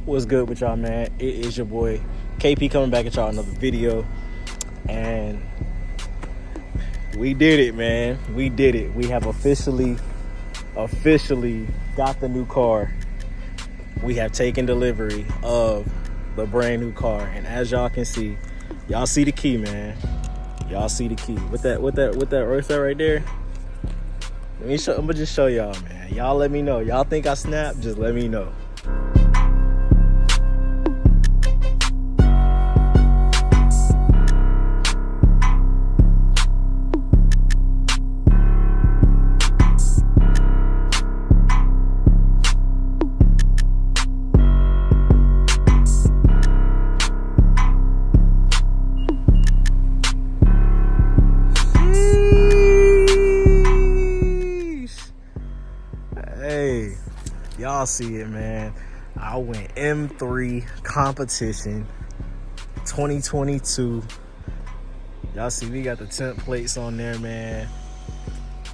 What's good with y'all, man? It is your boy KP coming back at y'all another video, and we did it, man. We did it. We have officially got the new car. We have taken delivery of the brand new car, and as y'all can see, y'all see the key, man. Y'all see the key. With that right there. I'm gonna just show y'all, man. Y'all let me know. Y'all think I snapped? Just let me know. Hey, y'all see it, man. I went M3 competition 2022. Y'all see we got the temp plates on there, man.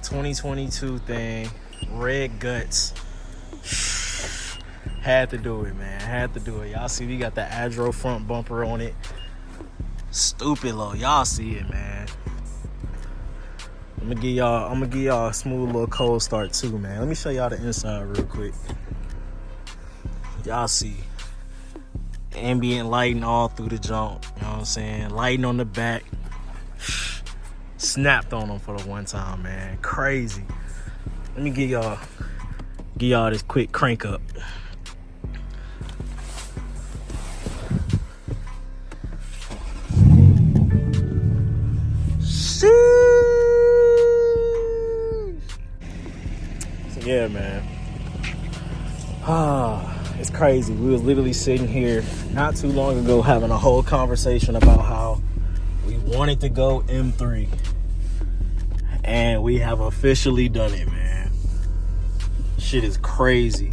2022 thing, red guts. Had to do it, man. Had to do it. Y'all see we got the Adro front bumper on it. Stupid low. Y'all see it, man. I'm gonna give y'all a smooth little cold start too, man. Let me show y'all the inside real quick. Y'all see ambient lighting all through the junk. You know what I'm saying? Lighting on the back. Snapped on them for the one time, man. Crazy. Let me give y'all this quick crank up. Yeah, man. It's crazy. We was literally sitting here not too long ago having a whole conversation about how we wanted to go M3. And we have officially done it, man. Shit is crazy.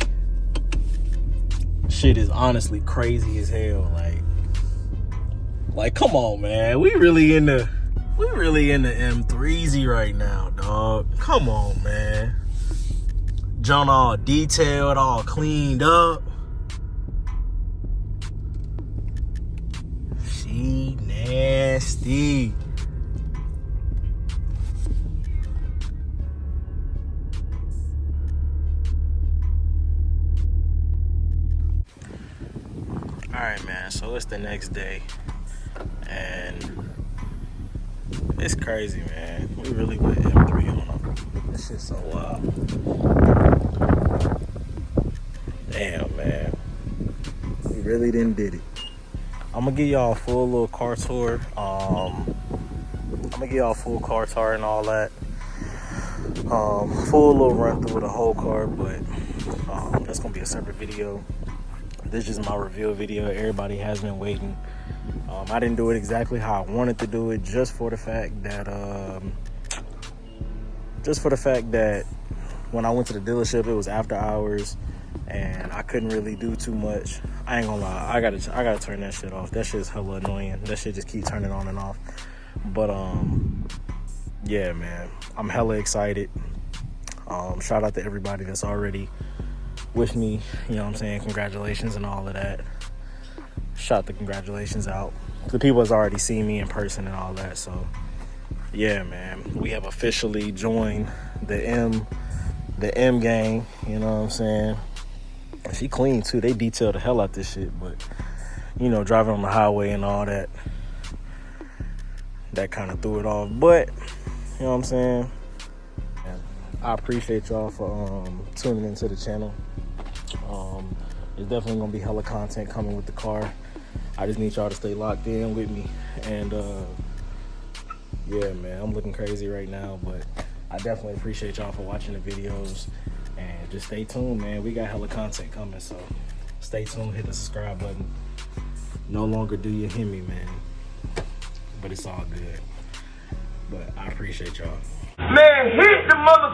Shit is honestly crazy as hell. Like come on, man. We really in the M3s right now, dog. Come on, man. John all detailed, all cleaned up. She nasty. All right, man. So it's the next day, and it's crazy, man. We really went M3 on them. This shit's so wild. Damn, man. We really did it. I'm gonna give y'all a full little car tour. I'm gonna give y'all a full car tour and all that. Full little run through the whole car, but that's gonna be a separate video. This is my reveal video. Everybody has been waiting. I didn't do it exactly how I wanted to do it, just for the fact that when I went to the dealership, it was after hours, and I couldn't really do too much. I ain't gonna lie, I gotta turn that shit off. That shit's hella annoying. That shit just keep turning on and off. But yeah, man, I'm hella excited. Shout out to everybody that's already with me. You know what I'm saying? Congratulations and all of that. Shout the congratulations out to the people that's already seen me in person and all that. So yeah, man, we have officially joined the M gang. You know what I'm saying? She clean too. They detailed the hell out this shit, but you know, driving on the highway and all that kind of threw it off. But you know what I'm saying? And I appreciate y'all for tuning into the channel. There's definitely gonna be hella content coming with the car. I just need y'all to stay locked in with me. And yeah, man, I'm looking crazy right now, but I definitely appreciate y'all for watching the videos. And just stay tuned, man. We got hella content coming, so stay tuned. Hit the subscribe button. No longer do you hear me, man. But it's all good. But I appreciate y'all. Man, hit the mother